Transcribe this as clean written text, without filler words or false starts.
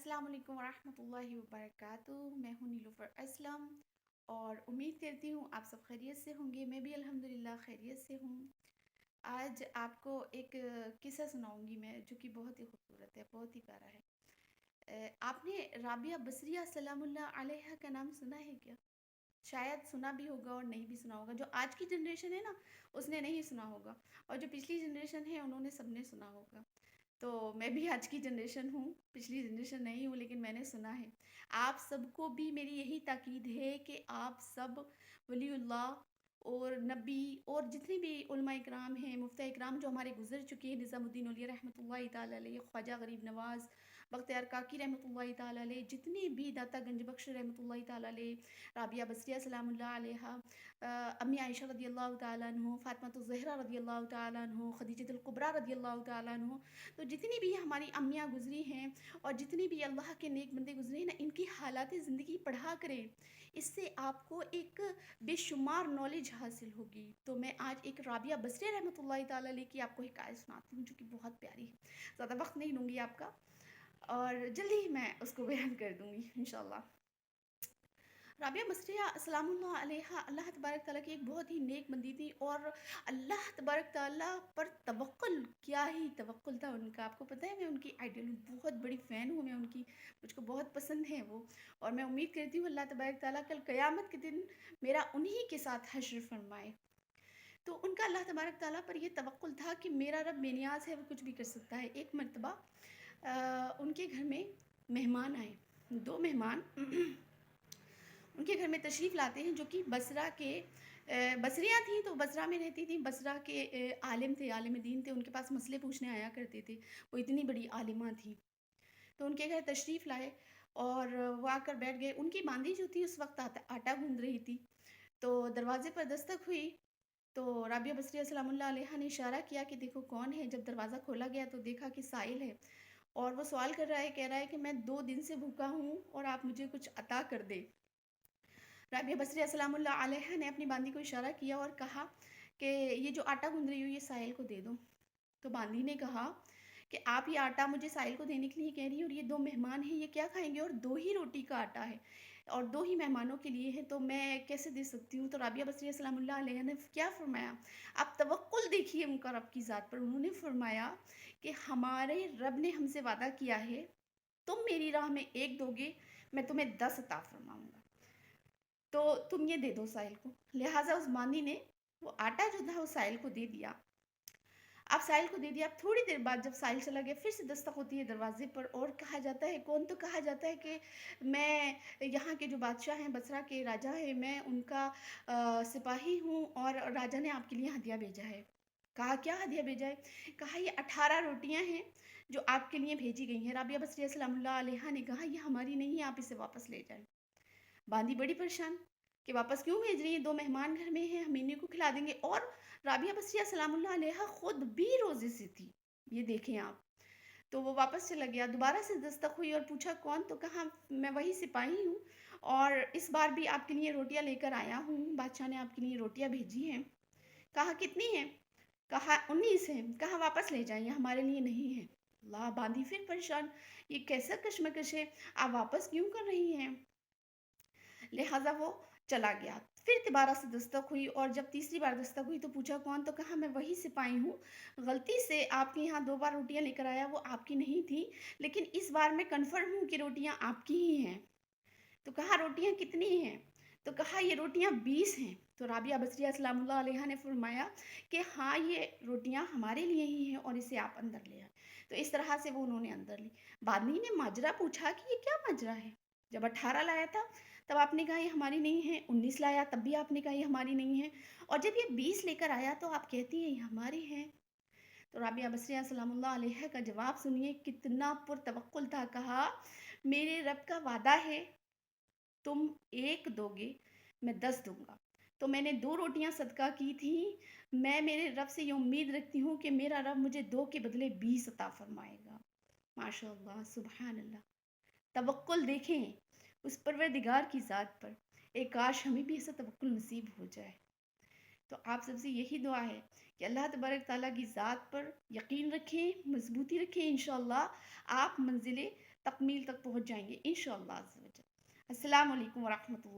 السلام علیکم ورحمۃ اللہ وبرکاتہ۔ میں ہوں نیلوفر اسلم اور امید کرتی ہوں آپ سب خیریت سے ہوں گے۔ میں بھی الحمدللہ خیریت سے ہوں۔ آج آپ کو ایک قصہ سناؤں گی میں، جو کہ بہت ہی خوبصورت ہے، بہت ہی پیارا ہے۔ آپ نے رابعہ بصریہ سلام اللہ علیہا کا نام سنا ہے کیا؟ شاید سنا بھی ہوگا اور نہیں بھی سنا ہوگا۔ جو آج کی جنریشن ہے نا، اس نے نہیں سنا ہوگا، اور جو پچھلی جنریشن ہے انہوں نے سب نے سنا ہوگا۔ تو میں بھی آج کی جنریشن ہوں، پچھلی جنریشن نہیں ہوں، لیکن میں نے سنا ہے۔ آپ سب کو بھی میری یہی تاکید ہے کہ آپ سب ولی اللہ اور نبی اور جتنے بھی علماء اکرام ہیں، مفتیٰ اکرام جو ہمارے گزر چکے ہیں، نظام الدین اولیاء رحمۃ اللہ تعالیٰ علیہ، خواجہ غریب نواز، بختیار کاکی رحمۃ اللہ تعالیٰ علیہ، جتنے بھی داتا گنج بخش رحمۃ اللہ تعالیٰ علیہ، رابعہ بصریہ سلام اللہ علیہا، امی عائشہ رضی اللہ تعالیٰ عنہ، فاطمہ الزہرا رضی اللہ تعالیٰ عنہ، خدیجہ الکبریٰ رضی اللہ تعالیٰ عنہ، تو جتنی بھی ہماری امیاں گزری ہیں اور جتنی بھی اللہ کے نیک بندے گزرے ہیں نا، ان کی حالات زندگی پڑھا کریں، اس سے آپ کو ایک بے شمار نالج حاصل ہوگی۔ تو میں آج ایک رابعہ بصریہ رحمۃ اللہ تعالیٰ علیہ کی آپ کو حکایت سناتی ہوں، جو کہ بہت پیاری ہے۔ زیادہ وقت نہیں لوں گی آپ کا، اور جلدی ہی میں اس کو بیان کر دوں گی انشاءاللہ۔ رابعہ بصریہ سلام اللہ علیہا اللہ تبارک تعالیٰ کی ایک بہت ہی نیک بندی تھی، اور اللہ تبارک تعالیٰ پر توکل، کیا ہی توکل تھا ان کا۔ آپ کو پتہ ہے میں ان کی آئیڈل ہوں، بہت بڑی فین ہوں میں ان کی، مجھ کو بہت پسند ہے وہ، اور میں امید کرتی ہوں اللہ تبارک تعالیٰ کل قیامت کے دن میرا انہی کے ساتھ حشر فرمائے۔ تو ان کا اللہ تبارک تعالیٰ پر یہ توکل تھا کہ میرا رب بے نیاز ہے، وہ کچھ بھی کر سکتا ہے۔ ایک مرتبہ ان کے گھر میں مہمان آئے، دو مہمان ان کے گھر میں تشریف لاتے ہیں، جو کہ بصرہ کے بصریہ تھیں، تو بصرہ میں رہتی تھیں۔ بصرہ کے عالم تھے، عالم دین تھے، ان کے پاس مسئلے پوچھنے آیا کرتے تھے، وہ اتنی بڑی عالمہ تھیں۔ تو ان کے گھر تشریف لائے اور وہ آ کر بیٹھ گئے۔ ان کی باندھی جو تھی اس وقت آٹا گوندھ رہی تھی، تو دروازے پر دستک ہوئی، تو رابعہ بصریہ سلام اللہ علیہا نے اشارہ کیا کہ دیکھو کون ہے۔ جب دروازہ کھولا گیا تو دیکھا کہ سائل ہے، اور وہ سوال کر رہا ہے، کہہ رہا ہے کہ میں 2 دن سے بھوکا ہوں اور آپ مجھے کچھ عطا کر دے۔ رابعہ بصریہ سلام اللہ علیہا نے اپنی باندھی کو اشارہ کیا اور کہا کہ یہ جو آٹا گوندھ رہی ہو یہ سائل کو دے دو۔ تو باندھی نے کہا کہ آپ یہ آٹا مجھے سائل کو دینے کے لیے کہہ رہی ہیں، اور یہ 2 مہمان ہیں، یہ کیا کھائیں گے، اور 2 ہی روٹی کا آٹا ہے اور 2 ہی مہمانوں کے لیے ہے، تو میں کیسے دے سکتی ہوں؟ تو رابعہ بصریہ سلام اللہ علیہا نے کیا فرمایا؟ آپ توکل دیکھیے ان کا رب کی ذات پر۔ انہوں نے فرمایا کہ ہمارے رب نے ہم سے وعدہ کیا ہے، تم میری راہ میں 1 دو گے، میں تمہیں 10 عطا فرماؤں گا، تو تم یہ دے دو سائل کو۔ لہٰذا اس باندھی نے وہ آٹا جو تھا وہ سائل کو دے دیا۔ اب سائل کو دے دیا، اب تھوڑی دیر بعد جب سائل چلا گیا، پھر سے دستک ہوتی ہے دروازے پر، اور کہا جاتا ہے، کون؟ تو کہا جاتا ہے کہ میں یہاں کے جو بادشاہ ہیں، بصرہ کے راجہ ہیں، میں ان کا سپاہی ہوں، اور راجہ نے آپ کے لیے ہدیہ بھیجا ہے۔ کہا کیا ہدیہ بھیجا ہے؟ کہا یہ 18 روٹیاں ہیں جو آپ کے لیے بھیجی گئی ہیں۔ رابعہ بصریہ سلام اللہ علیہا نے کہا یہ ہماری نہیں ہے، آپ اسے واپس لے جائیں۔ باندھی بڑی پریشان کہ واپس کیوں بھیج رہی ہیں، 2 مہمان گھر میں ہیں، ہم انہیں کو کھلا دیں گے، اور رابعہ بصریہ سلام اللہ علیہا خود بھی روزے سے تھی، یہ دیکھیں آپ۔ تو وہ واپس چلا گیا، دوبارہ سے دستک ہوئی اور پوچھا کون؟ تو کہا میں وہی سپاہی ہوں، اور اس بار بھی آپ کے لیے روٹیاں لے کر آیا ہوں، بادشاہ نے آپ کے لیے روٹیاں بھیجی ہیں۔ کہا کتنی ہیں؟ کہا 19 ہیں۔ کہا واپس لے جائیں، یہ ہمارے لیے نہیں ہے۔ اللہ، باندھی پھر پریشان، یہ کیسا کشمکش ہے، آپ واپس کیوں کر رہی ہیں؟ لہٰذا وہ چلا گیا۔ پھر دوبارہ سے دستک ہوئی، اور جب تیسری بار دستک ہوئی تو پوچھا کون؟ تو کہا میں وہی سپاہی ہوں، غلطی سے آپ کے یہاں 2 بار روٹیاں لے کر آیا، وہ آپ کی نہیں تھی، لیکن اس بار میں کنفرم ہوں کہ روٹیاں آپ کی ہی ہیں۔ تو کہا روٹیاں کتنی ہیں؟ تو کہا یہ روٹیاں 20 ہیں۔ تو رابعہ بصریہ سلام اللہ علیہا نے فرمایا کہ ہاں یہ روٹیاں ہمارے لیے ہی ہیں، اور اسے آپ اندر لے آئیں۔ تو اس طرح سے وہ انہوں نے اندر لی۔ باندھی نے ماجرا پوچھا کہ یہ کیا ماجرا ہے؟ جب 18 لایا تھا تب آپ نے کہا یہ ہماری نہیں ہے، 19 لایا تب بھی آپ نے کہا یہ ہماری نہیں ہے، اور جب یہ 20 لے کر آیا تو آپ کہتی ہیں یہ ہماری ہیں۔ تو رابعہ بصریہ سلام اللہ علیہا کا جواب سنیے، کتنا پرتوکل تھا۔ کہا میرے رب کا وعدہ ہے، تم 1 دو گے، میں 10 دوں گا، تو میں نے 2 روٹیاں صدقہ کی تھیں، میں میرے رب سے یہ امید رکھتی ہوں کہ میرا رب مجھے 2 کے بدلے 20 عطا فرمائے گا۔ ماشاء اللہ، سبحان اللہ، توکل دیکھیں اس پروردگار کی ذات پر۔ ایک کاش ہمیں بھی ایسا توکل نصیب ہو جائے۔ تو آپ سب سے یہی دعا ہے کہ اللہ تبارک تعالیٰ کی ذات پر یقین رکھیں، مضبوطی رکھیں، انشاءاللہ آپ منزل تکمیل تک پہنچ جائیں گے انشاءاللہ عز و جل۔ السلام علیکم ورحمۃ اللہ۔